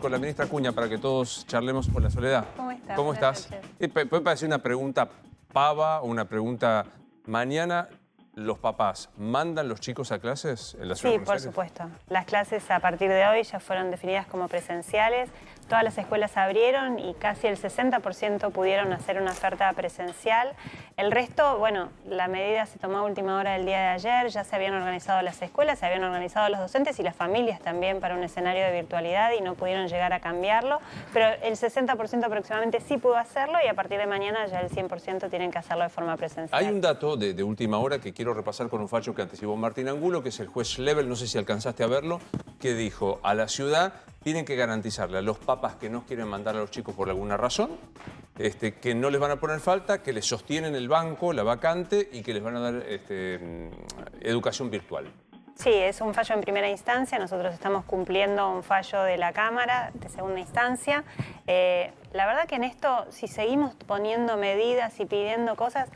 Con la ministra Acuña para que todos charlemos por la Soledad. ¿Cómo estás? ¿Cómo estás? Puede parecer una pregunta pava o una pregunta... Mañana, ¿los papás mandan los chicos a clases en la ciudad de Sí, Buenos por Aires? supuesto. Las clases a partir de hoy ya fueron definidas como presenciales. Todas las escuelas abrieron y casi el 60% pudieron hacer una oferta presencial. El resto, bueno, la medida se tomó a última hora del día de ayer. Ya se habían organizado las escuelas, se habían organizado los docentes y las familias también para un escenario de virtualidad y no pudieron llegar a cambiarlo. Pero el 60% aproximadamente sí pudo hacerlo y a partir de mañana ya el 100% tienen que hacerlo de forma presencial. Hay un dato de última hora que quiero repasar con un fallo que anticipó Martín Angulo, que es el juez Schlevel, no sé si alcanzaste a verlo, que dijo a la ciudad tienen que garantizarle a los papás que no quieren mandar a los chicos por alguna razón, que no les van a poner falta, que les sostienen el banco, la vacante y que les van a dar educación virtual. Sí, es un fallo en primera instancia. Nosotros estamos cumpliendo un fallo de la Cámara de segunda instancia. La verdad que en esto, si seguimos poniendo medidas y pidiendo cosas,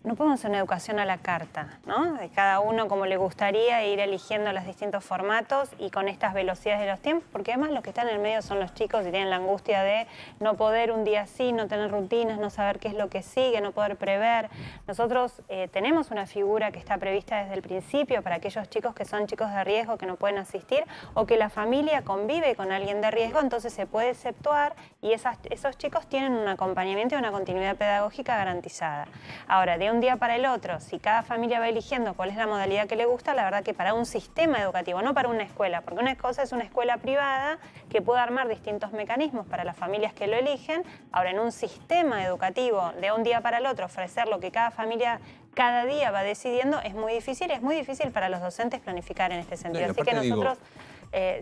no podemos hacer una educación a la carta, ¿no? De cada uno como le gustaría ir eligiendo los distintos formatos y con estas velocidades de los tiempos, porque además los que están en el medio son los chicos y tienen la angustia de no poder un día así, no tener rutinas, no saber qué es lo que sigue, no poder prever. Nosotros tenemos una figura que está prevista desde el principio para aquellos chicos que son chicos de riesgo que no pueden asistir o que la familia convive con alguien de riesgo, entonces se puede exceptuar y esos chicos tienen un acompañamiento y una continuidad pedagógica garantizada. Ahora, de un día para el otro, si cada familia va eligiendo cuál es la modalidad que le gusta, la verdad que para un sistema educativo, no para una escuela, porque una cosa es una escuela privada que puede armar distintos mecanismos para las familias que lo eligen. Ahora, en un sistema educativo, de un día para el otro, ofrecer lo que cada familia cada día va decidiendo, es muy difícil para los docentes planificar en este sentido. Así que nosotros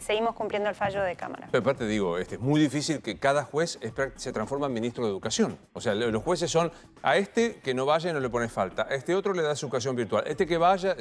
seguimos cumpliendo el fallo de Cámara. Pero aparte digo, es muy difícil que cada juez se transforme en ministro de Educación. O sea, los jueces son a este que no vaya y no le pone falta, a este otro le da su educación virtual, este que vaya...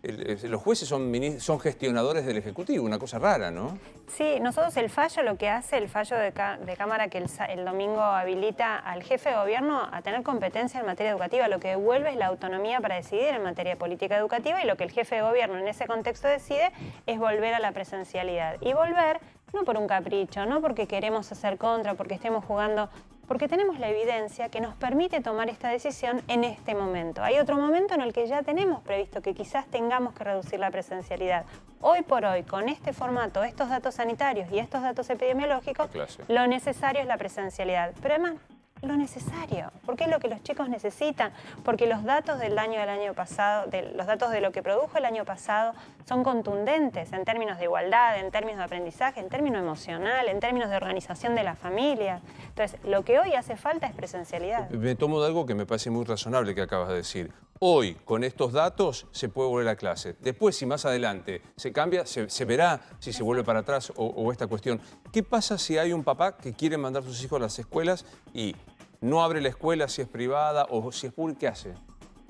los jueces son gestionadores del Ejecutivo, una cosa rara, ¿no? Sí, nosotros el fallo, lo que hace el fallo de Cámara que el domingo habilita al jefe de gobierno a tener competencia en materia educativa, lo que devuelve es la autonomía para decidir en materia de política educativa y lo que el jefe de gobierno en ese contexto decide es volver a la presencialidad. Y volver no por un capricho, no porque queremos hacer contra, porque estemos jugando, porque tenemos la evidencia que nos permite tomar esta decisión en este momento. Hay otro momento en el que ya tenemos previsto que quizás tengamos que reducir la presencialidad. Hoy por hoy, con este formato, estos datos sanitarios y estos datos epidemiológicos, lo necesario es la presencialidad. Pero además, lo necesario, porque es lo que los chicos necesitan, porque los datos del año pasado, los datos de lo que produjo el año pasado son contundentes en términos de igualdad, en términos de aprendizaje, en términos emocional, en términos de organización de las familias. Entonces, lo que hoy hace falta es presencialidad. Me tomo de algo que me parece muy razonable que acabas de decir. Hoy, con estos datos, se puede volver a clase. Después, si más adelante se cambia, se verá si se vuelve para atrás o esta cuestión. ¿Qué pasa si hay un papá que quiere mandar a sus hijos a las escuelas y no abre la escuela si es privada o si es pública? ¿Qué hace?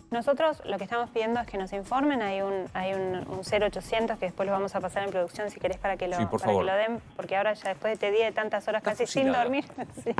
Nosotros lo que estamos pidiendo es que nos informen. Hay un 0800 que después lo vamos a pasar en producción si querés para que lo, den, porque ahora ya después de este día de tantas horas casi sin dormir. Sí.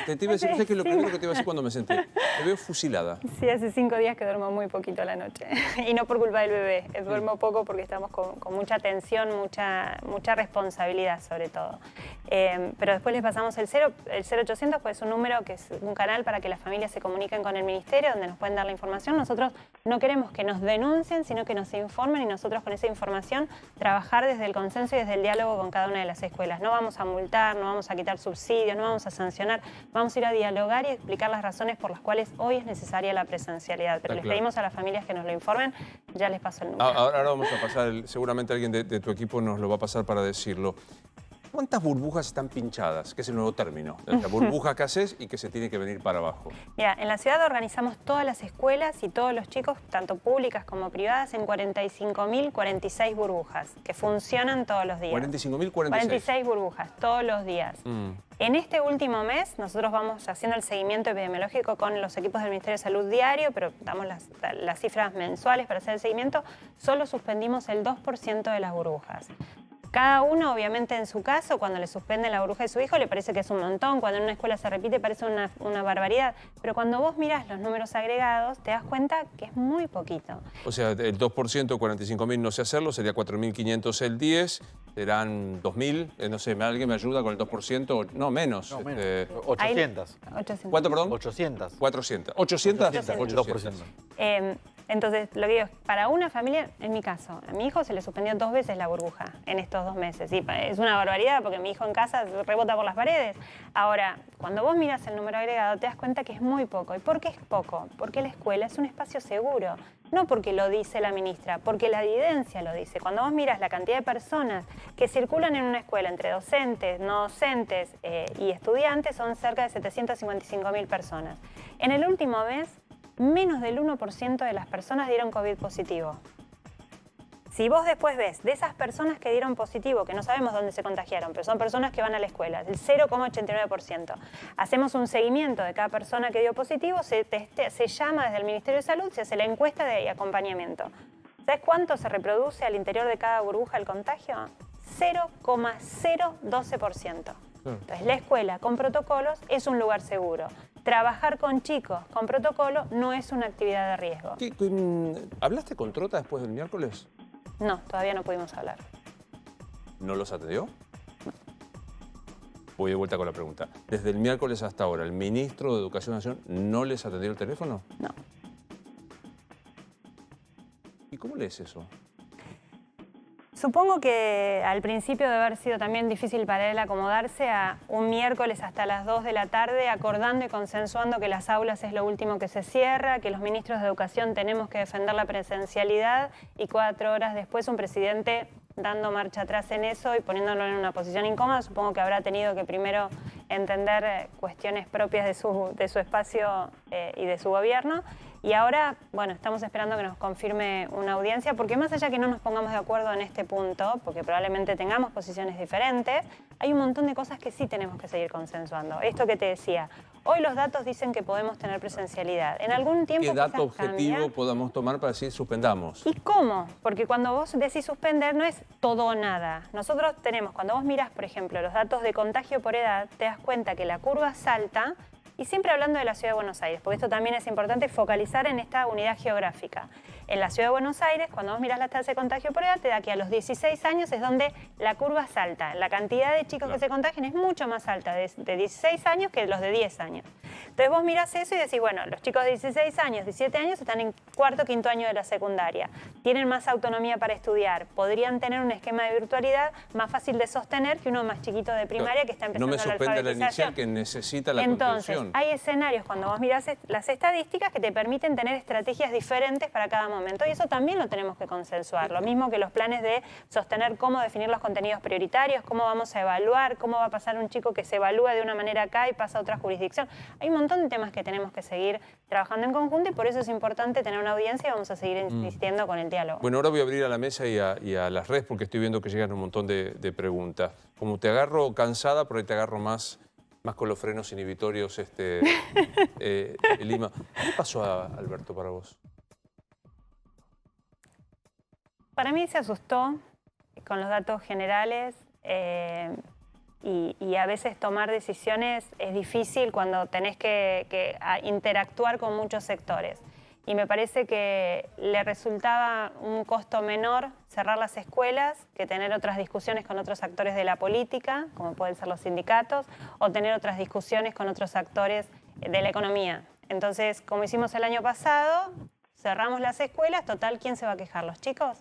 Te iba a decir, ¿sabes qué es lo primero que te iba a decir cuando me senté? Te veo fusilada. Sí, hace 5 días que duermo muy poquito a la noche. Y no por culpa del bebé, duermo poco porque estamos con mucha tensión, mucha responsabilidad sobre todo. Pero después les pasamos el 0800, pues es un número que es un canal para que las familias se comuniquen con el ministerio, donde nos pueden dar la información. Nosotros no queremos que nos denuncien, sino que nos informen y nosotros con esa información trabajar desde el consenso y desde el diálogo con cada una de las escuelas. No vamos a multar, no vamos a quitar subsidios, no vamos a sancionar, vamos a ir a dialogar y explicar las razones por las cuales hoy es necesaria la presencialidad. Pero les pedimos a las familias que nos lo informen, ya les paso el número. Ahora vamos a pasar, seguramente alguien de tu equipo nos lo va a pasar para decirlo. ¿Cuántas burbujas están pinchadas? Que es el nuevo término. La burbuja que haces y que se tiene que venir para abajo. Mira, en la ciudad organizamos todas las escuelas y todos los chicos, tanto públicas como privadas, en 45.046 burbujas, que funcionan todos los días. 45.046. 46 burbujas, todos los días. En este último mes, nosotros vamos haciendo el seguimiento epidemiológico con los equipos del Ministerio de Salud diario, pero damos las cifras mensuales para hacer el seguimiento. Solo suspendimos el 2% de las burbujas. Cada uno, obviamente, en su caso, cuando le suspenden la burbuja de su hijo, le parece que es un montón. Cuando en una escuela se repite, parece una barbaridad. Pero cuando vos mirás los números agregados, te das cuenta que es muy poquito. O sea, el 2%, 45.000 no sé hacerlo, sería 4.500 el 10, serán 2.000, no sé, ¿alguien me ayuda con el 2%? No, menos. No, menos. 800. 800. ¿Cuánto, perdón? 800. 400. ¿800? 2%. Entonces, lo que digo es, para una familia, en mi caso, a mi hijo se le suspendió 2 veces la burbuja en estos 2 meses. Y es una barbaridad porque mi hijo en casa rebota por las paredes. Ahora, cuando vos miras el número agregado, te das cuenta que es muy poco. ¿Y por qué es poco? Porque la escuela es un espacio seguro. No porque lo dice la ministra, porque la evidencia lo dice. Cuando vos miras la cantidad de personas que circulan en una escuela entre docentes, no docentes y estudiantes, son cerca de 755.000 personas. En el último mes, menos del 1% de las personas dieron COVID positivo. Si vos después ves de esas personas que dieron positivo, que no sabemos dónde se contagiaron, pero son personas que van a la escuela, el 0,89%. Hacemos un seguimiento de cada persona que dio positivo, se llama desde el Ministerio de Salud, se hace la encuesta de acompañamiento. ¿Sabes cuánto se reproduce al interior de cada burbuja el contagio? 0,012%. Entonces, la escuela con protocolos es un lugar seguro. Trabajar con chicos con protocolo no es una actividad de riesgo. ¿Hablaste con Trota después del miércoles? No, todavía no pudimos hablar. ¿No los atendió? Voy de vuelta con la pregunta. Desde el miércoles hasta ahora, ¿el ministro de Educación Nacional no les atendió el teléfono? No. ¿Y cómo lees eso? Supongo que al principio debe haber sido también difícil para él acomodarse a un miércoles hasta las 2 de la tarde, acordando y consensuando que las aulas es lo último que se cierra, que los ministros de Educación tenemos que defender la presencialidad y 4 horas después un presidente dando marcha atrás en eso y poniéndolo en una posición incómoda. Supongo que habrá tenido que primero entender cuestiones propias de su espacio y de su gobierno. Y ahora, bueno, estamos esperando que nos confirme una audiencia, porque más allá que no nos pongamos de acuerdo en este punto, porque probablemente tengamos posiciones diferentes, hay un montón de cosas que sí tenemos que seguir consensuando. Esto que te decía, hoy los datos dicen que podemos tener presencialidad. En algún tiempo ¿Qué dato quizás objetivo cambia. podamos tomar para decir suspendamos? ¿Y cómo? Porque cuando vos decís suspender no es todo o nada. Nosotros tenemos, cuando vos mirás, por ejemplo, los datos de contagio por edad, te das cuenta que la curva salta. Y siempre hablando de la Ciudad de Buenos Aires, porque esto también es importante focalizar en esta unidad geográfica. En la Ciudad de Buenos Aires, cuando vos mirás la tasa de contagio por edad, te da que a los 16 años es donde la curva salta. La cantidad de chicos que se contagian es mucho más alta de 16 años que los de 10 años. Entonces vos mirás eso y decís, bueno, los chicos de 16 años, 17 años están en cuarto, quinto año de la secundaria. Tienen más autonomía para estudiar. Podrían tener un esquema de virtualidad más fácil de sostener que uno más chiquito de primaria que está empezando No me la suspende la alfabetización. inicial que necesita la Entonces, contención. hay escenarios cuando vos mirás las estadísticas que te permiten tener estrategias diferentes para cada momento y eso también lo tenemos que consensuar. Lo mismo que los planes de sostener cómo definir los contenidos prioritarios, cómo vamos a evaluar, cómo va a pasar un chico que se evalúa de una manera acá y pasa a otra jurisdicción. Hay un montón de temas que tenemos que seguir trabajando en conjunto y por eso es importante tener una audiencia y vamos a seguir insistiendo con el diálogo. Bueno, ahora voy a abrir a la mesa y a las redes porque estoy viendo que llegan un montón de preguntas. Como te agarro cansada, por ahí te agarro más con los frenos inhibitorios, Lima. ¿Qué pasó, Alberto, para vos? Para mí se asustó con los datos generales y a veces tomar decisiones es difícil cuando tenés que interactuar con muchos sectores. Y me parece que le resultaba un costo menor cerrar las escuelas que tener otras discusiones con otros actores de la política, como pueden ser los sindicatos, o tener otras discusiones con otros actores de la economía. Entonces, como hicimos el año pasado, cerramos las escuelas, total, ¿quién se va a quejar? ¿Los chicos?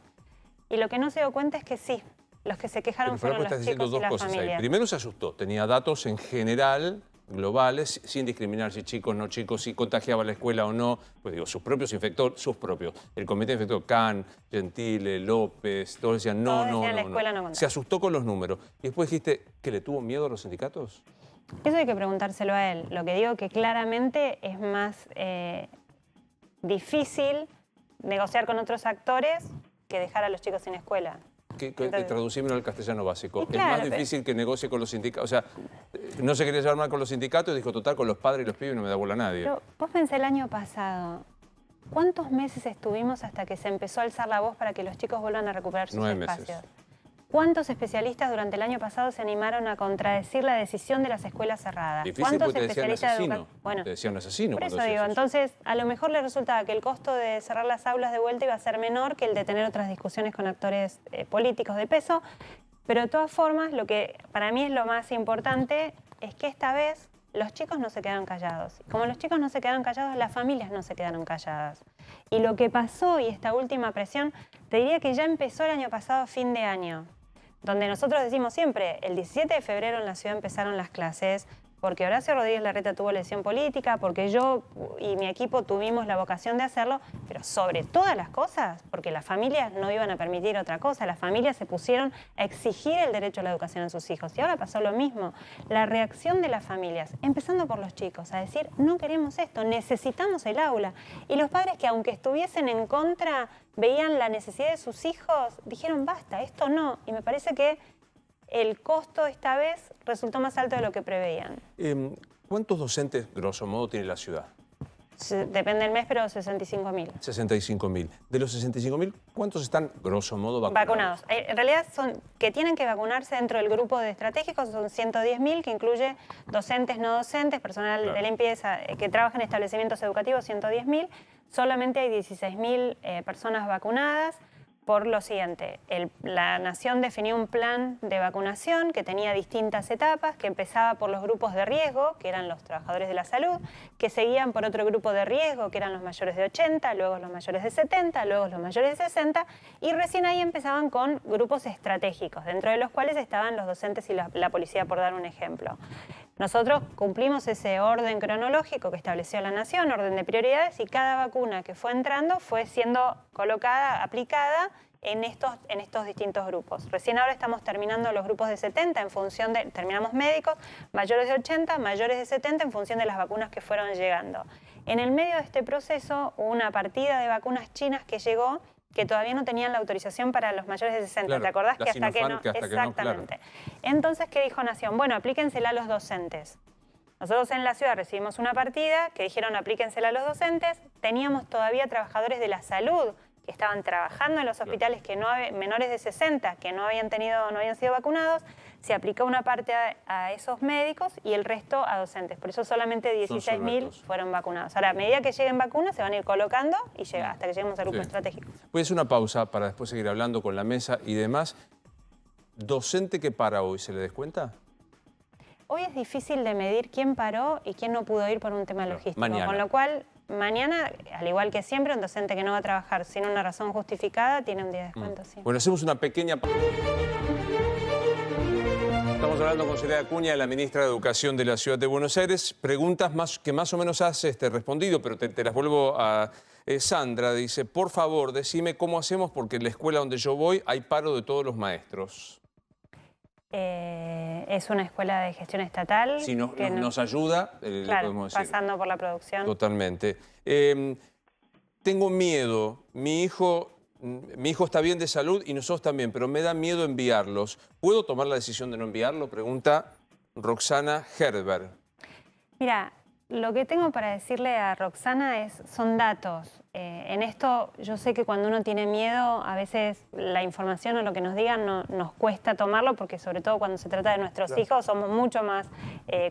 Y lo que no se dio cuenta es que sí, los que se quejaron fueron los chicos y las familias. Primero se asustó, tenía datos en general globales, sin discriminar si chicos, no chicos, si contagiaba la escuela o no. Pues digo, sus propios infectores, el comité infector, Can, Gentile, López, todos decían no, todos decían, no, la escuela no Se asustó con los números. Y después dijiste que le tuvo miedo a los sindicatos. Eso hay que preguntárselo a él. Lo que digo que claramente es más difícil negociar con otros actores que dejar a los chicos sin escuela. Traducímelo al castellano básico. Claro, es más difícil que negocie con los sindicatos. O sea, no se quería llevar mal con los sindicatos y dijo, total, con los padres y los pibes no me da bola a nadie. Pero vos pensé el año pasado, ¿cuántos meses estuvimos hasta que se empezó a alzar la voz para que los chicos vuelvan a recuperar sus 9 espacios? meses. ¿Cuántos especialistas durante el año pasado se animaron a contradecir la decisión de las escuelas cerradas? Difícil ¿Cuántos porque te decían especialistas de asesino. Bueno, Te decían asesino. por eso cuando digo, decías entonces a lo mejor le resultaba que el costo de cerrar las aulas de vuelta iba a ser menor que el de tener otras discusiones con actores políticos de peso, pero de todas formas lo que para mí es lo más importante es que esta vez los chicos no se quedaron callados. Como los chicos no se quedaron callados, las familias no se quedaron calladas. Y lo que pasó y esta última presión, te diría que ya empezó el año pasado, fin de año, donde nosotros decimos siempre, el 17 de febrero en la ciudad empezaron las clases, porque Horacio Rodríguez Larreta tuvo lesión política, porque yo y mi equipo tuvimos la vocación de hacerlo, pero sobre todas las cosas, porque las familias no iban a permitir otra cosa, las familias se pusieron a exigir el derecho a la educación a sus hijos. Y ahora pasó lo mismo, la reacción de las familias, empezando por los chicos, a decir, no queremos esto, necesitamos el aula. Y los padres que aunque estuviesen en contra, veían la necesidad de sus hijos, dijeron, basta, esto no. Y me parece que el costo esta vez resultó más alto de lo que preveían. ¿Cuántos docentes, grosso modo, tiene la ciudad? Depende del mes, pero 65.000. 65.000. De los 65.000, ¿cuántos están, grosso modo, vacunados? En realidad, son que tienen que vacunarse dentro del grupo de estratégicos, son 110.000, que incluye docentes, no docentes, personal de limpieza que trabaja en establecimientos educativos, 110.000. Solamente hay 16.000 personas vacunadas. Por lo siguiente, la Nación definió un plan de vacunación que tenía distintas etapas, que empezaba por los grupos de riesgo, que eran los trabajadores de la salud, que seguían por otro grupo de riesgo, que eran los mayores de 80, luego los mayores de 70, luego los mayores de 60, y recién ahí empezaban con grupos estratégicos, dentro de los cuales estaban los docentes y la policía, por dar un ejemplo. Nosotros cumplimos ese orden cronológico que estableció la Nación, orden de prioridades, y cada vacuna que fue entrando fue siendo colocada, aplicada en estos distintos grupos. Recién ahora estamos terminando los grupos de 70 en función de, terminamos médicos, mayores de 80, mayores de 70 en función de las vacunas que fueron llegando. En el medio de este proceso hubo una partida de vacunas chinas que llegó, que todavía no tenían la autorización para los mayores de 60. Claro, ¿Te acordás que hasta que no? Sinopharm, que hasta Exactamente. Que no, claro. Entonces, ¿qué dijo Nación? Bueno, aplíquensela a los docentes. Nosotros en la ciudad recibimos una partida que dijeron aplíquensela a los docentes. Teníamos todavía trabajadores de la salud que estaban trabajando en los hospitales, que no menores de 60 que no habían sido vacunados. Se aplicó una parte a esos médicos y el resto a docentes. Por eso solamente 16.000 fueron vacunados. Ahora, a medida que lleguen vacunas, se van a ir colocando y llega hasta que lleguemos al grupo estratégico. Voy a hacer una pausa para después seguir hablando con la mesa y demás. ¿Docente que para hoy se le descuenta? Hoy es difícil de medir quién paró y quién no pudo ir por un tema logístico. Mañana. Con lo cual, mañana, al igual que siempre, un docente que no va a trabajar sin una razón justificada tiene un día de descuento, sí. Bueno, hacemos una pequeña pausa. Estamos hablando con Soledad Acuña, la ministra de Educación de la Ciudad de Buenos Aires. Preguntas que más o menos has respondido, pero te las vuelvo a... Sandra dice, por favor, decime cómo hacemos porque en la escuela donde yo voy hay paro de todos los maestros. Es una escuela de gestión estatal. Si nos ayuda, claro, le podemos decir. pasando por la producción. Totalmente. Tengo miedo, mi hijo está bien de salud y nosotros también, pero me da miedo enviarlos. ¿Puedo tomar la decisión de no enviarlo? Pregunta Roxana Herbert. Mira, lo que tengo para decirle a Roxana son datos. En esto yo sé que cuando uno tiene miedo, a veces la información o lo que nos digan nos cuesta tomarlo, porque sobre todo cuando se trata de nuestros hijos somos mucho más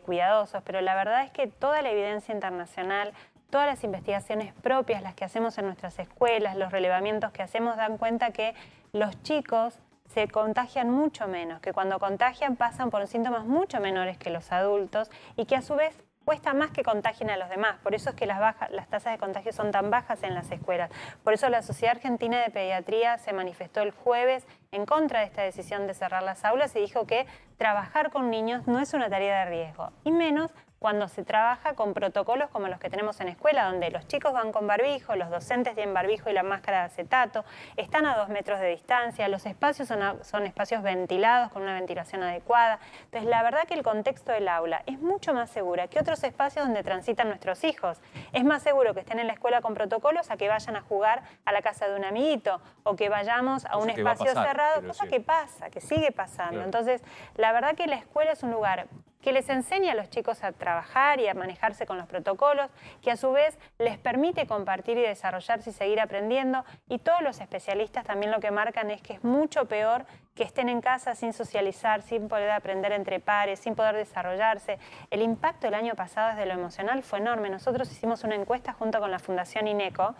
cuidadosos, pero la verdad es que toda la evidencia internacional, todas las investigaciones propias, las que hacemos en nuestras escuelas, los relevamientos que hacemos, dan cuenta que los chicos se contagian mucho menos, que cuando contagian pasan por síntomas mucho menores que los adultos y que a su vez cuesta más que contagien a los demás. Por eso es que las tasas de contagio son tan bajas en las escuelas. Por eso la Sociedad Argentina de Pediatría se manifestó el jueves en contra de esta decisión de cerrar las aulas y dijo que trabajar con niños no es una tarea de riesgo, y menos cuando se trabaja con protocolos como los que tenemos en escuela, donde los chicos van con barbijo, los docentes tienen barbijo y la máscara de acetato, están a 2 metros de distancia, los espacios son espacios ventilados con una ventilación adecuada. Entonces, la verdad que el contexto del aula es mucho más segura que otros espacios donde transitan nuestros hijos. Es más seguro que estén en la escuela con protocolos a que vayan a jugar a la casa de un amiguito o que vayamos a un espacio cerrado, cosa que pasa, que sigue pasando. Claro. Entonces, la verdad que la escuela es un lugar que les enseña a los chicos a trabajar y a manejarse con los protocolos, que a su vez les permite compartir y desarrollarse y seguir aprendiendo. Y todos los especialistas también lo que marcan es que es mucho peor que estén en casa sin socializar, sin poder aprender entre pares, sin poder desarrollarse. El impacto el año pasado desde lo emocional fue enorme. Nosotros hicimos una encuesta junto con la Fundación INECO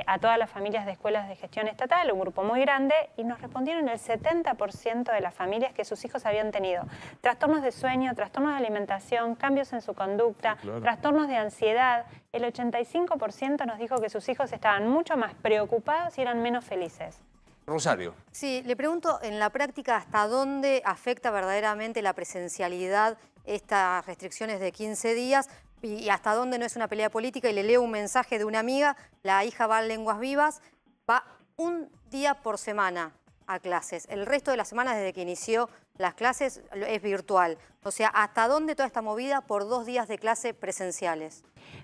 a todas las familias de escuelas de gestión estatal, un grupo muy grande, y nos respondieron el 70% de las familias que sus hijos habían tenido trastornos de sueño, trastornos de alimentación, cambios en su conducta, trastornos de ansiedad. El 85% nos dijo que sus hijos estaban mucho más preocupados y eran menos felices. Rosario. Sí, le pregunto en la práctica hasta dónde afecta verdaderamente la presencialidad estas restricciones de 15 días y hasta dónde no es una pelea política. Y le leo un mensaje de una amiga, la hija va a Lenguas Vivas, va un día por semana a clases. El resto de la semana desde que inició las clases es virtual. O sea, ¿hasta dónde toda esta movida por 2 días de clase presenciales?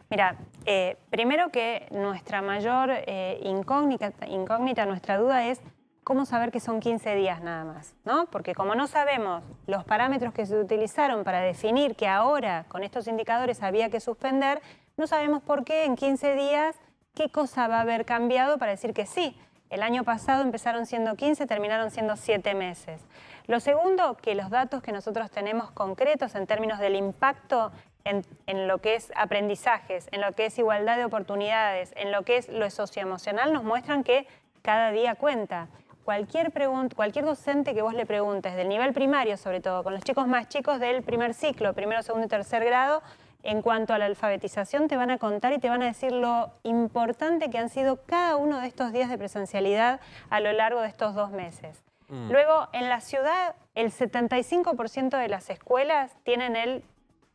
Mira, primero que nuestra mayor incógnita, nuestra duda es cómo saber que son 15 días nada más, ¿no? Porque como no sabemos los parámetros que se utilizaron para definir que ahora con estos indicadores había que suspender, no sabemos por qué en 15 días qué cosa va a haber cambiado para decir que sí. El año pasado empezaron siendo 15, terminaron siendo 7 meses. Lo segundo, que los datos que nosotros tenemos concretos en términos del impacto en lo que es aprendizajes, en lo que es igualdad de oportunidades, en lo que es lo socioemocional, nos muestran que cada día cuenta. Cualquier docente que vos le preguntes, del nivel primario sobre todo, con los chicos más chicos del primer ciclo, primero, segundo y tercer grado, en cuanto a la alfabetización te van a contar y te van a decir lo importante que han sido cada uno de estos días de presencialidad a lo largo de estos 2 meses. Luego, en la ciudad, el 75% de las escuelas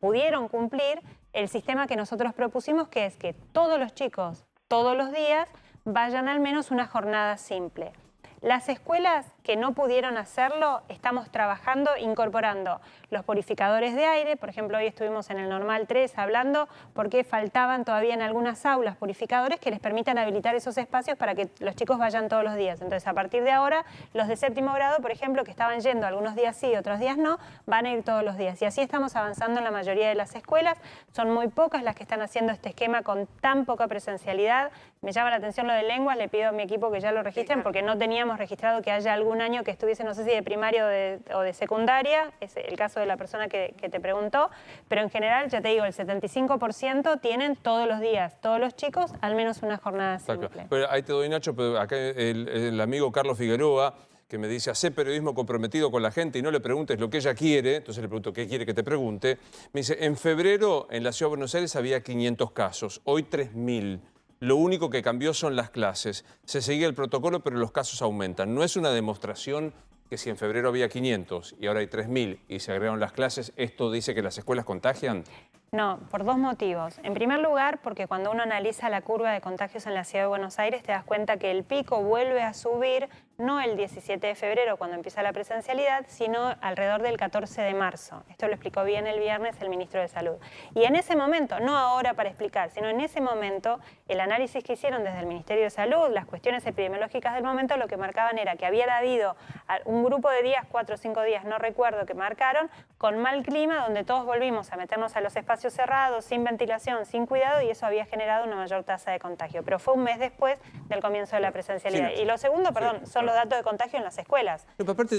pudieron cumplir el sistema que nosotros propusimos, que es que todos los chicos, todos los días, vayan al menos una jornada simple. Las escuelas que no pudieron hacerlo, estamos trabajando, incorporando los purificadores de aire. Por ejemplo, hoy estuvimos en el Normal 3 hablando porque faltaban todavía en algunas aulas purificadores que les permitan habilitar esos espacios para que los chicos vayan todos los días. Entonces, a partir de ahora, los de 7º grado, por ejemplo, que estaban yendo algunos días sí, otros días no, van a ir todos los días. Y así estamos avanzando en la mayoría de las escuelas. Son muy pocas las que están haciendo este esquema con tan poca presencialidad. Me llama la atención lo de lenguas, le pido a mi equipo que ya lo registren porque no teníamos registrado que haya algún año que estuviese, no sé si de primaria o de secundaria, es el caso de la persona que te preguntó, pero en general, ya te digo, el 75% tienen todos los días, todos los chicos, al menos una jornada simple. Pero ahí te doy, Nacho, pero acá el amigo Carlos Figueroa, que me dice, hace periodismo comprometido con la gente y no le preguntes lo que ella quiere, entonces le pregunto, ¿qué quiere que te pregunte? Me dice, en febrero en la Ciudad de Buenos Aires había 500 casos, hoy 3.000. Lo único que cambió son las clases. Se seguía el protocolo, pero los casos aumentan. No es una demostración que si en febrero había 500 y ahora hay 3.000 y se agregaron las clases, ¿esto dice que las escuelas contagian? No, por 2 motivos. En primer lugar, porque cuando uno analiza la curva de contagios en la Ciudad de Buenos Aires, te das cuenta que el pico vuelve a subir no el 17 de febrero cuando empieza la presencialidad, sino alrededor del 14 de marzo. Esto lo explicó bien el viernes el ministro de Salud. Y en ese momento, no ahora para explicar, sino en ese momento, el análisis que hicieron desde el Ministerio de Salud, las cuestiones epidemiológicas del momento, lo que marcaban era que había habido un grupo de días, 4 o 5 días, no recuerdo, que marcaron, con mal clima, donde todos volvimos a meternos a los espacios cerrados, sin ventilación, sin cuidado, y eso había generado una mayor tasa de contagio. Pero fue un mes después del comienzo de la presencialidad. Sí, y lo segundo, perdón, son los datos de contagio en las escuelas.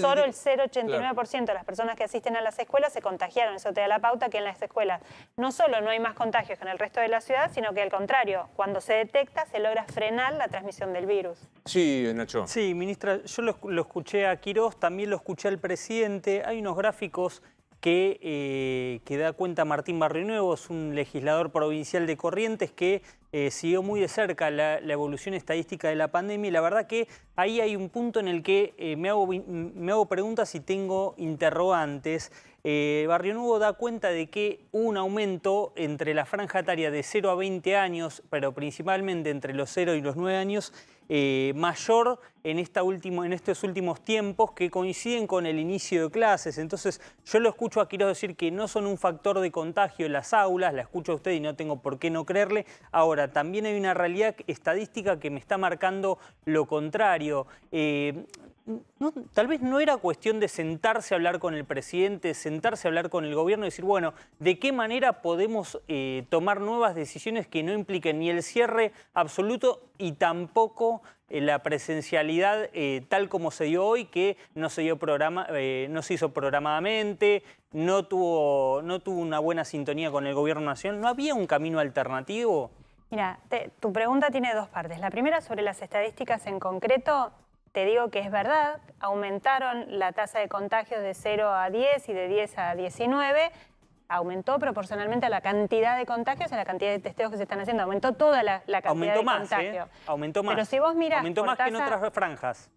Solo el 0,89% de las personas que asisten a las escuelas se contagiaron. Eso te da la pauta que en las escuelas no solo no hay más contagios que en el resto de la ciudad, sino que al contrario, cuando se detecta, se logra frenar la transmisión del virus. Sí, Nacho. Sí, ministra, yo lo escuché a Quirós, también lo escuché al presidente. Hay unos gráficos que da cuenta Martín Barrionuevo, es un legislador provincial de Corrientes que siguió muy de cerca la evolución estadística de la pandemia, y la verdad que ahí hay un punto en el que me hago preguntas y tengo interrogantes. Barrionuevo da cuenta de que hubo un aumento entre la franja etaria de 0 a 20 años, pero principalmente entre los 0 y los 9 años, mayor en estos últimos tiempos, que coinciden con el inicio de clases. Entonces yo lo escucho a Quirós decir que no son un factor de contagio en las aulas, la escucho a usted y no tengo por qué no creerle. Ahora, también hay una realidad estadística que me está marcando lo contrario. tal vez no era cuestión de sentarse a hablar con el presidente, sentarse a hablar con el gobierno y decir, bueno, ¿de qué manera podemos tomar nuevas decisiones que no impliquen ni el cierre absoluto y tampoco la presencialidad tal como se dio hoy, que no se hizo programadamente, no tuvo una buena sintonía con el gobierno nacional? ¿No había un camino alternativo? Mira, tu pregunta tiene dos partes. La primera, sobre las estadísticas en concreto, te digo que es verdad, aumentaron la tasa de contagios de 0 a 10 y de 10 a 19, aumentó proporcionalmente a la cantidad de contagios, a la cantidad de testeos que se están haciendo, aumentó toda la cantidad de contagios. Aumentó más. Pero si vos mirás aumentó más que en otras franjas.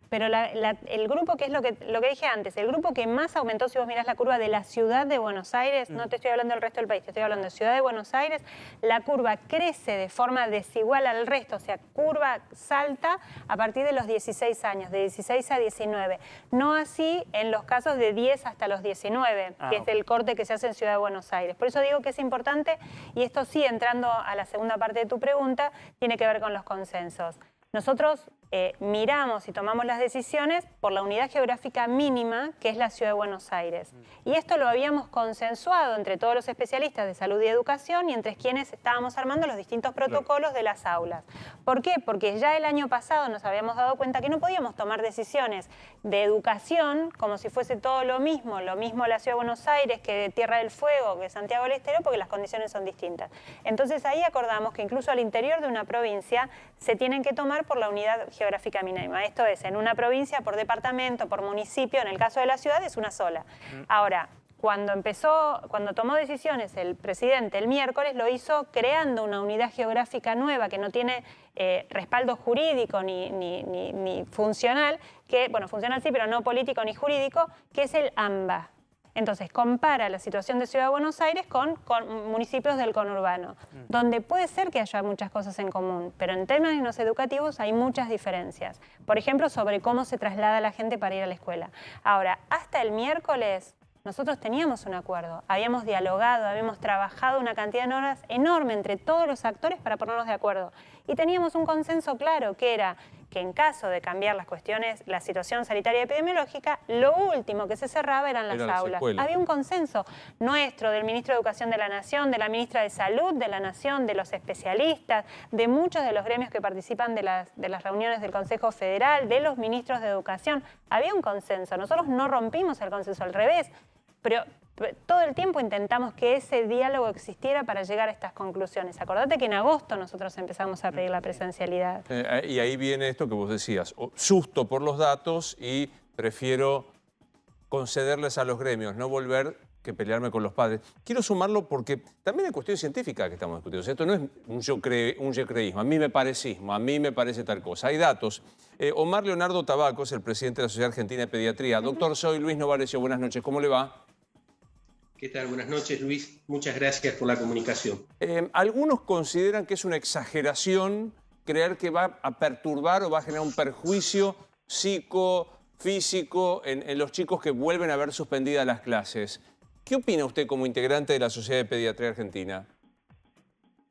Pero el grupo, que es lo que dije antes, el grupo que más aumentó, si vos mirás la curva de la ciudad de Buenos Aires, no te estoy hablando del resto del país, te estoy hablando de ciudad de Buenos Aires, la curva crece de forma desigual al resto, o sea, curva salta a partir de los 16 años, de 16 a 19. No así en los casos de 10 hasta los 19, que es el corte que se hace en ciudad de Buenos Aires. Por eso digo que es importante, y esto sí, entrando a la segunda parte de tu pregunta, tiene que ver con los consensos. Nosotros miramos y tomamos las decisiones por la unidad geográfica mínima, que es la Ciudad de Buenos Aires. Y esto lo habíamos consensuado entre todos los especialistas de salud y educación y entre quienes estábamos armando los distintos protocolos de las aulas. ¿Por qué? Porque ya el año pasado nos habíamos dado cuenta que no podíamos tomar decisiones de educación como si fuese todo lo mismo la Ciudad de Buenos Aires que Tierra del Fuego, que Santiago del Estero, porque las condiciones son distintas. Entonces ahí acordamos que incluso al interior de una provincia se tienen que tomar por la unidad geográfica mínima. Esto es, en una provincia, por departamento, por municipio, en el caso de la ciudad es una sola. Ahora, cuando tomó decisiones el presidente el miércoles, lo hizo creando una unidad geográfica nueva que no tiene respaldo jurídico ni funcional, bueno, funcional sí, pero no político ni jurídico, que es el AMBA. Entonces, compara la situación de Ciudad de Buenos Aires con municipios del conurbano, donde puede ser que haya muchas cosas en común, pero en términos educativos hay muchas diferencias. Por ejemplo, sobre cómo se traslada la gente para ir a la escuela. Ahora, hasta el miércoles nosotros teníamos un acuerdo, habíamos dialogado, habíamos trabajado una cantidad de horas enorme entre todos los actores para ponernos de acuerdo. Y teníamos un consenso claro, que era que en caso de cambiar las cuestiones, la situación sanitaria y epidemiológica, lo último que se cerraba eran las aulas. Había un consenso nuestro, del ministro de Educación de la Nación, de la ministra de Salud de la Nación, de los especialistas, de muchos de los gremios que participan de las reuniones del Consejo Federal, de los ministros de Educación. Había un consenso. Nosotros no rompimos el consenso, al revés. Pero todo el tiempo intentamos que ese diálogo existiera para llegar a estas conclusiones. Acordate que en agosto nosotros empezamos a pedir la presencialidad. Y ahí viene esto que vos decías, susto por los datos y prefiero concederles a los gremios, no volver que pelearme con los padres. Quiero sumarlo porque también hay cuestión científica que estamos discutiendo. Esto no es un yo creísmo, a mí me parecismo, a mí me parece tal cosa. Hay datos. Omar Leonardo Tabacos, el presidente de la Sociedad Argentina de Pediatría. Doctor, soy Luis Novarecio, buenas noches, ¿cómo le va? ¿Qué tal? Buenas noches, Luis. Muchas gracias por la comunicación. Algunos consideran que es una exageración creer que va a perturbar o va a generar un perjuicio psicofísico en los chicos que vuelven a ver suspendidas las clases. ¿Qué opina usted como integrante de la Sociedad de Pediatría Argentina?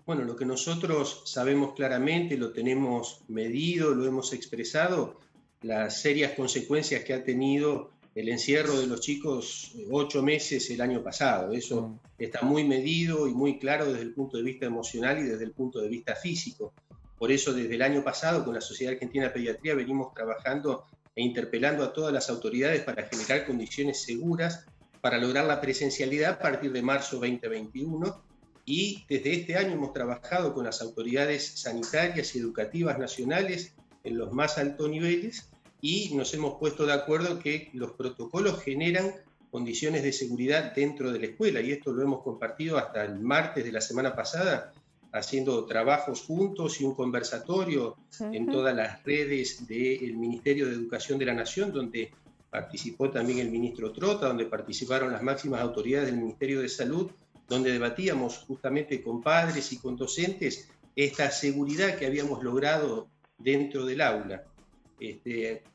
Bueno, lo que nosotros sabemos claramente, lo tenemos medido, lo hemos expresado, las serias consecuencias que ha tenido el encierro de los chicos 8 meses el año pasado. Eso está muy medido y muy claro desde el punto de vista emocional y desde el punto de vista físico. Por eso desde el año pasado con la Sociedad Argentina de Pediatría venimos trabajando e interpelando a todas las autoridades para generar condiciones seguras para lograr la presencialidad a partir de marzo 2021. Y desde este año hemos trabajado con las autoridades sanitarias y educativas nacionales en los más altos niveles y nos hemos puesto de acuerdo que los protocolos generan condiciones de seguridad dentro de la escuela, y esto lo hemos compartido hasta el martes de la semana pasada, haciendo trabajos juntos y un conversatorio en todas las redes del Ministerio de Educación de la Nación, donde participó también el ministro Trota, donde participaron las máximas autoridades del Ministerio de Salud, donde debatíamos justamente con padres y con docentes esta seguridad que habíamos logrado dentro del aula.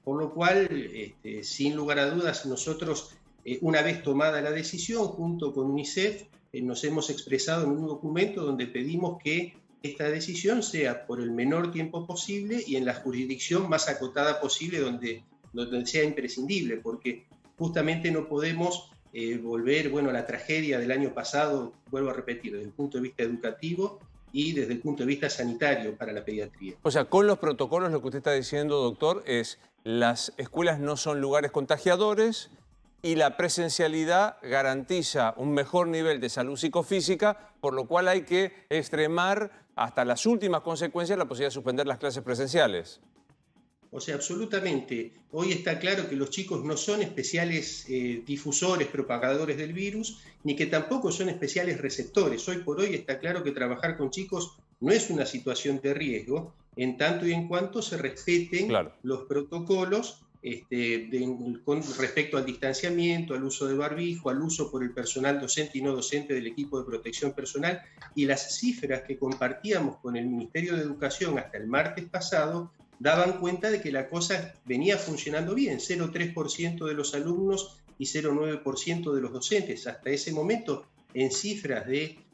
Por lo cual, sin lugar a dudas, nosotros, una vez tomada la decisión, junto con UNICEF, nos hemos expresado en un documento donde pedimos que esta decisión sea por el menor tiempo posible y en la jurisdicción más acotada posible donde donde sea imprescindible, porque justamente no podemos volver, bueno, a la tragedia del año pasado, vuelvo a repetir, desde el punto de vista educativo y desde el punto de vista sanitario para la pediatría. O sea, con los protocolos lo que usted está diciendo, doctor, es las escuelas no son lugares contagiadores y la presencialidad garantiza un mejor nivel de salud psicofísica, por lo cual hay que extremar hasta las últimas consecuencias la posibilidad de suspender las clases presenciales. O sea, absolutamente. Hoy está claro que los chicos no son especiales difusores, propagadores del virus, ni que tampoco son especiales receptores. Hoy por hoy está claro que trabajar con chicos no es una situación de riesgo, en tanto y en cuanto se respeten los protocolos con respecto al distanciamiento, al uso de barbijo, al uso por el personal docente y no docente del equipo de protección personal, y las cifras que compartíamos con el Ministerio de Educación hasta el martes pasado daban cuenta de que la cosa venía funcionando bien, 0,3% de los alumnos y 0,9% de los docentes. Hasta ese momento, en cifras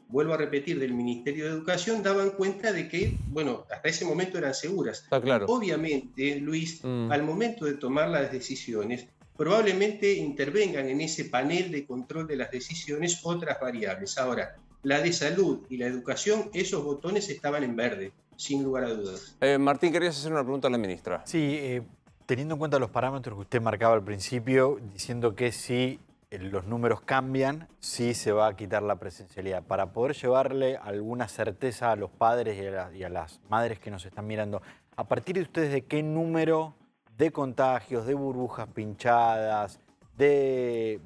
vuelvo a repetir, del Ministerio de Educación, daban cuenta de que, bueno, hasta ese momento eran seguras. Está claro. Obviamente, Luis, al momento de tomar las decisiones, probablemente intervengan en ese panel de control de las decisiones otras variables. Ahora, la de salud y la educación, esos botones estaban en verde, sin lugar a dudas. Martín, querías hacer una pregunta a la ministra. Sí, teniendo en cuenta los parámetros que usted marcaba al principio, diciendo que si los números cambian, sí se va a quitar la presencialidad. Para poder llevarle alguna certeza a los padres y a las madres que nos están mirando, ¿a partir de ustedes de qué número de contagios, de burbujas pinchadas, de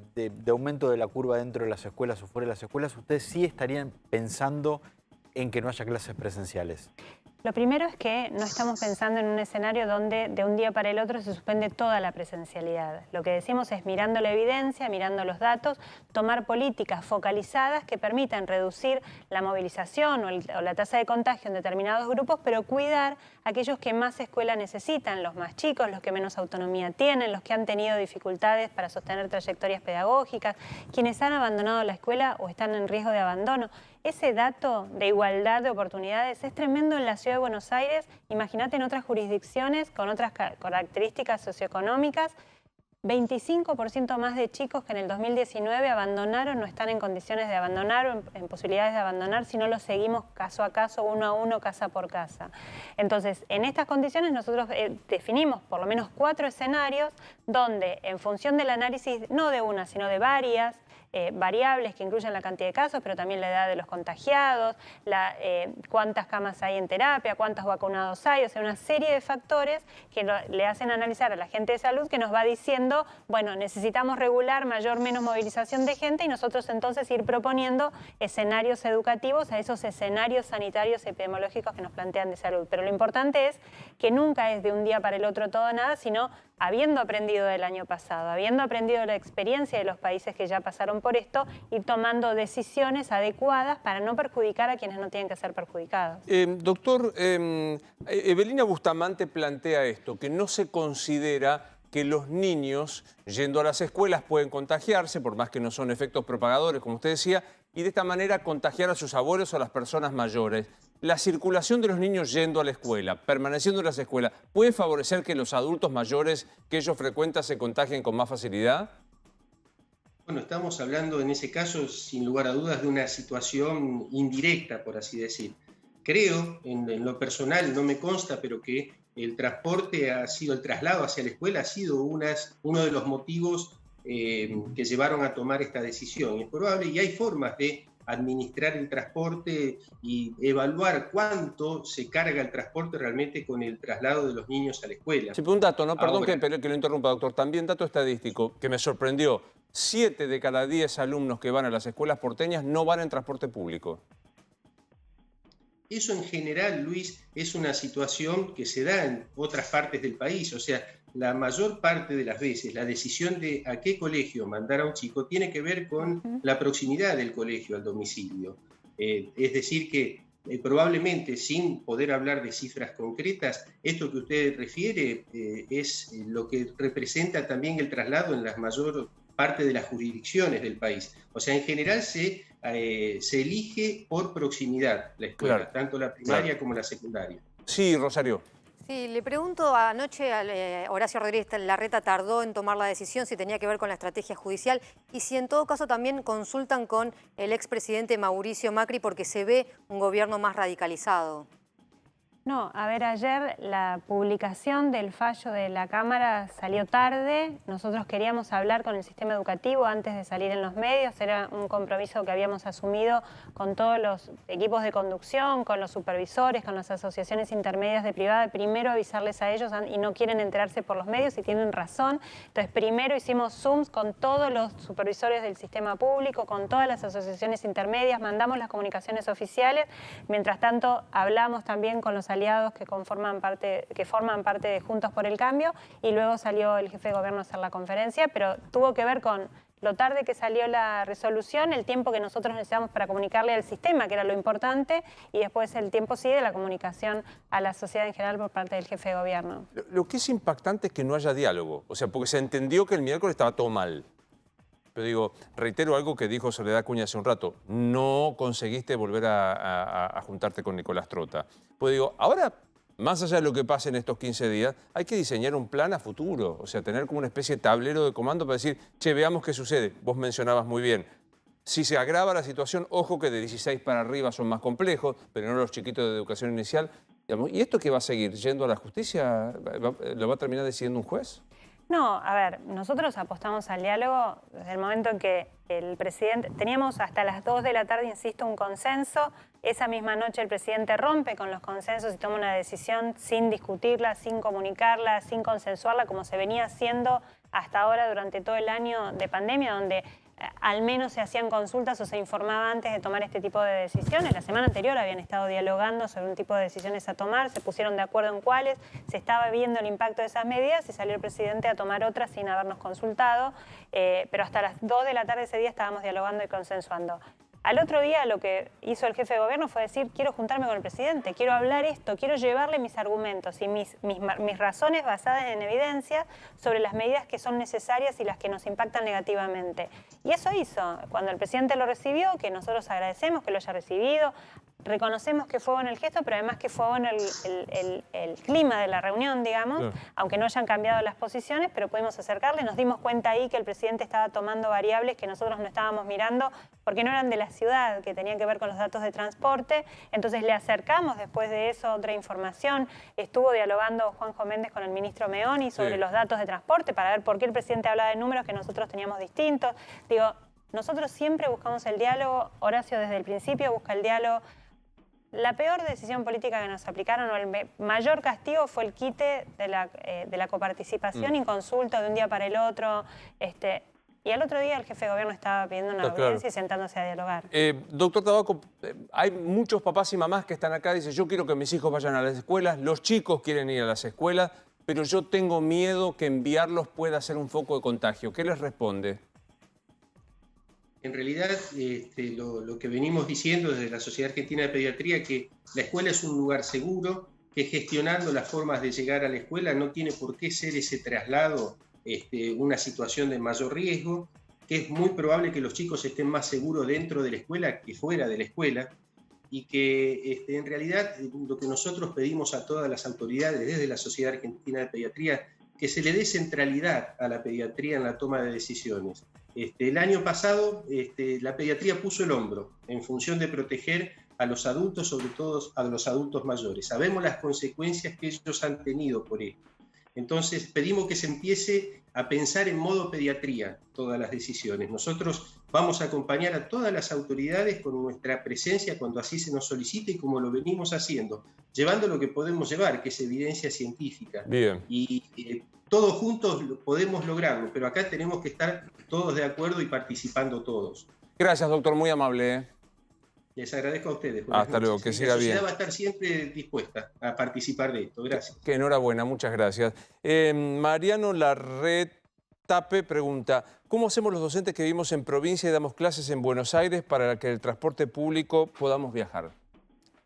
aumento de la curva dentro de las escuelas o fuera de las escuelas, ustedes sí estarían pensando en que no haya clases presenciales? Lo primero es que no estamos pensando en un escenario donde de un día para el otro se suspende toda la presencialidad. Lo que decimos es, mirando la evidencia, mirando los datos, tomar políticas focalizadas que permitan reducir la movilización o la tasa de contagio en determinados grupos, pero cuidar a aquellos que más escuela necesitan, los más chicos, los que menos autonomía tienen, los que han tenido dificultades para sostener trayectorias pedagógicas, quienes han abandonado la escuela o están en riesgo de abandono. Ese dato de igualdad de oportunidades es tremendo en la Ciudad de Buenos Aires. Imagínate en otras jurisdicciones con otras características socioeconómicas. 25% más de chicos que en el 2019 abandonaron, no están en condiciones de abandonar o en posibilidades de abandonar si no lo seguimos caso a caso, uno a uno, casa por casa. Entonces, en estas condiciones nosotros definimos por lo menos 4 escenarios donde, en función del análisis, no de una, sino de varias variables que incluyen la cantidad de casos, pero también la edad de los contagiados, cuántas camas hay en terapia, cuántos vacunados hay, o sea, una serie de factores que le hacen analizar a la gente de salud que nos va diciendo, bueno, necesitamos regular mayor o menos movilización de gente y nosotros entonces ir proponiendo escenarios educativos a esos escenarios sanitarios y epidemiológicos que nos plantean de salud. Pero lo importante es que nunca es de un día para el otro todo nada, sino habiendo aprendido del año pasado, habiendo aprendido de la experiencia de los países que ya pasaron por esto y tomando decisiones adecuadas para no perjudicar a quienes no tienen que ser perjudicados. Doctor, Evelina Bustamante plantea esto, que no se considera que los niños yendo a las escuelas pueden contagiarse, por más que no son efectos propagadores, como usted decía, y de esta manera contagiar a sus abuelos o a las personas mayores. La circulación de los niños yendo a la escuela, permaneciendo en las escuelas, ¿puede favorecer que los adultos mayores que ellos frecuentan se contagien con más facilidad? Bueno, estamos hablando en ese caso, sin lugar a dudas, de una situación indirecta, por así decir. Creo, en lo personal, no me consta, pero que el traslado hacia la escuela ha sido uno de los motivos que llevaron a tomar esta decisión. Es probable, y hay formas de administrar el transporte y evaluar cuánto se carga el transporte realmente con el traslado de los niños a la escuela. Sí, un dato, ¿no? Perdón Ahora, que lo interrumpa, doctor. También dato estadístico que me sorprendió. 7 de cada 10 alumnos que van a las escuelas porteñas no van en transporte público. Eso en general, Luis, es una situación que se da en otras partes del país. O sea, la mayor parte de las veces la decisión de a qué colegio mandar a un chico tiene que ver con la proximidad del colegio al domicilio. Es decir que probablemente, sin poder hablar de cifras concretas, esto que usted refiere es lo que representa también el traslado en la mayor parte de las jurisdicciones del país. O sea, en general se elige por proximidad la escuela, tanto la primaria como la secundaria. Sí, Rosario. Sí, le pregunto, anoche Horacio Rodríguez Larreta tardó en tomar la decisión si tenía que ver con la estrategia judicial y si en todo caso también consultan con el expresidente Mauricio Macri porque se ve un gobierno más radicalizado. No, a ver, ayer la publicación del fallo de la Cámara salió tarde. Nosotros queríamos hablar con el sistema educativo antes de salir en los medios. Era un compromiso que habíamos asumido con todos los equipos de conducción, con los supervisores, con las asociaciones intermedias de privada. Primero avisarles a ellos y no quieren enterarse por los medios y tienen razón. Entonces, primero hicimos Zooms con todos los supervisores del sistema público, con todas las asociaciones intermedias, mandamos las comunicaciones oficiales. Mientras tanto, hablamos también con los aliados que forman parte de Juntos por el Cambio y luego salió el jefe de gobierno a hacer la conferencia, pero tuvo que ver con lo tarde que salió la resolución, el tiempo que nosotros necesitamos para comunicarle al sistema, que era lo importante, y después el tiempo sí de la comunicación a la sociedad en general por parte del jefe de gobierno. Lo que es impactante es que no haya diálogo, o sea, porque se entendió que el miércoles estaba todo mal. Pero digo, reitero algo que dijo Soledad Acuña hace un rato, no conseguiste volver a juntarte con Nicolás Trota. Pues digo, ahora, más allá de lo que pase en estos 15 días, hay que diseñar un plan a futuro, o sea, tener como una especie de tablero de comando para decir, che, veamos qué sucede. Vos mencionabas muy bien, si se agrava la situación, ojo que de 16 para arriba son más complejos, pero no los chiquitos de educación inicial. Digamos, ¿y esto qué va a seguir? ¿Yendo a la justicia? ¿Lo va a terminar decidiendo un juez? No, a ver, nosotros apostamos al diálogo desde el momento en que el presidente... Teníamos hasta las 2 de la tarde, insisto, un consenso. Esa misma noche el presidente rompe con los consensos y toma una decisión sin discutirla, sin comunicarla, sin consensuarla, como se venía haciendo hasta ahora durante todo el año de pandemia, donde al menos se hacían consultas o se informaba antes de tomar este tipo de decisiones. La semana anterior habían estado dialogando sobre un tipo de decisiones a tomar, se pusieron de acuerdo en cuáles, se estaba viendo el impacto de esas medidas y salió el presidente a tomar otras sin habernos consultado, pero hasta las 2 de la tarde ese día estábamos dialogando y consensuando. Al otro día lo que hizo el jefe de gobierno fue decir, quiero juntarme con el presidente, quiero hablar esto, quiero llevarle mis argumentos y mis razones basadas en evidencia sobre las medidas que son necesarias y las que nos impactan negativamente. Y eso hizo. Cuando el presidente lo recibió, que nosotros agradecemos que lo haya recibido, reconocemos que fue bueno el gesto, pero además que fue bueno el clima de la reunión, digamos, sí. Aunque no hayan cambiado las posiciones, pero pudimos acercarle, nos dimos cuenta ahí que el presidente estaba tomando variables que nosotros no estábamos mirando porque no eran de la ciudad, que tenían que ver con los datos de transporte, entonces le acercamos después de eso otra información, estuvo dialogando Juanjo Méndez con el ministro Meoni sobre los datos de transporte para ver por qué el presidente hablaba de números que nosotros teníamos distintos. Digo, nosotros siempre buscamos el diálogo, Horacio desde el principio busca el diálogo. La peor decisión política que nos aplicaron, o el mayor castigo, fue el quite de la coparticipación inconsulta de un día para el otro. Y al otro día el jefe de gobierno estaba pidiendo una audiencia y sentándose a dialogar. Doctor Tabaco, hay muchos papás y mamás que están acá y dicen, yo quiero que mis hijos vayan a las escuelas, los chicos quieren ir a las escuelas, pero yo tengo miedo que enviarlos pueda ser un foco de contagio. ¿Qué les responde? En realidad, lo que venimos diciendo desde la Sociedad Argentina de Pediatría, que la escuela es un lugar seguro, que gestionando las formas de llegar a la escuela no tiene por qué ser ese traslado una situación de mayor riesgo, que es muy probable que los chicos estén más seguros dentro de la escuela que fuera de la escuela, y que en realidad lo que nosotros pedimos a todas las autoridades desde la Sociedad Argentina de Pediatría, que se le dé centralidad a la pediatría en la toma de decisiones. El año pasado la pediatría puso el hombro en función de proteger a los adultos, sobre todo a los adultos mayores. Sabemos las consecuencias que ellos han tenido por esto. Entonces pedimos que se empiece a pensar en modo pediatría todas las decisiones. Nosotros vamos a acompañar a todas las autoridades con nuestra presencia cuando así se nos solicite y como lo venimos haciendo, llevando lo que podemos llevar, que es evidencia científica. Bien. Y todos juntos podemos lograrlo, pero acá tenemos que estar todos de acuerdo y participando todos. Gracias, doctor, muy amable. Les agradezco a ustedes. Hasta luego, que siga bien. La sociedad va a estar siempre dispuesta a participar de esto. Gracias. Que enhorabuena, muchas gracias. Mariano Larretape pregunta, ¿cómo hacemos los docentes que vivimos en provincia y damos clases en Buenos Aires para que el transporte público podamos viajar?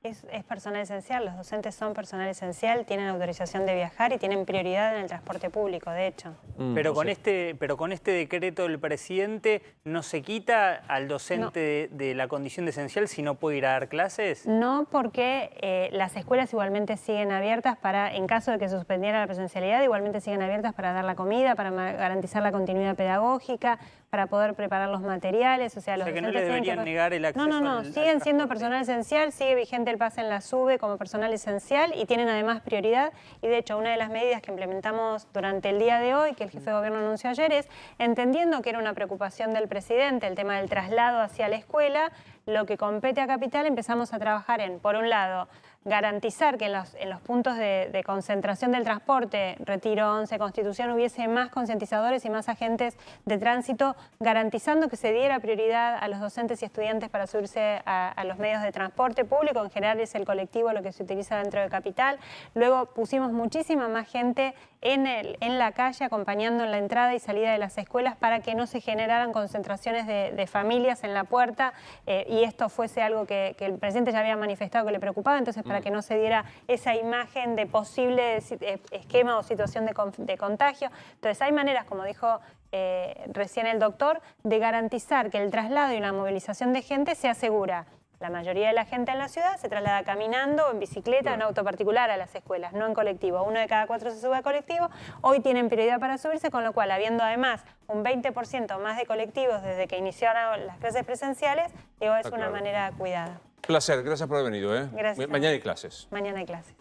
es personal esencial, los docentes son personal esencial, tienen autorización de viajar y tienen prioridad en el transporte público, de hecho. Pero con este decreto del presidente, ¿no se quita al docente de la condición de esencial si no puede ir a dar clases? No, porque las escuelas igualmente siguen abiertas para, en caso de que se suspendiera la presencialidad, igualmente siguen abiertas para dar la comida, para garantizar la continuidad pedagógica, para poder preparar los materiales. O sea que no les deberían negar el acceso No, siguen siendo personal esencial, sigue vigente el pase en la SUBE como personal esencial y tienen además prioridad. Y de hecho, una de las medidas que implementamos durante el día de hoy, que el jefe de gobierno anunció ayer, es, entendiendo que era una preocupación del presidente el tema del traslado hacia la escuela, lo que compete a Capital, empezamos a trabajar en, por un lado, garantizar que en los puntos de concentración del transporte, Retiro 11, Constitución, hubiese más concientizadores y más agentes de tránsito, garantizando que se diera prioridad a los docentes y estudiantes para subirse a los medios de transporte público. En general es el colectivo lo que se utiliza dentro de Capital. Luego pusimos muchísima más gente en la calle acompañando en la entrada y salida de las escuelas para que no se generaran concentraciones de familias en la puerta y esto fuese algo que el presidente ya había manifestado que le preocupaba. Entonces, para que no se diera esa imagen de posible esquema o situación de contagio. Entonces hay maneras, como dijo recién el doctor, de garantizar que el traslado y la movilización de gente sea segura. La mayoría de la gente en la ciudad se traslada caminando, en bicicleta, en auto particular a las escuelas, no en colectivo. 1 de cada 4 se sube a colectivo. Hoy tienen prioridad para subirse, con lo cual, habiendo además un 20% más de colectivos desde que iniciaron las clases presenciales, digo, es una manera cuidada. Placer, gracias por haber venido. Gracias. Mañana hay clases. Mañana hay clases.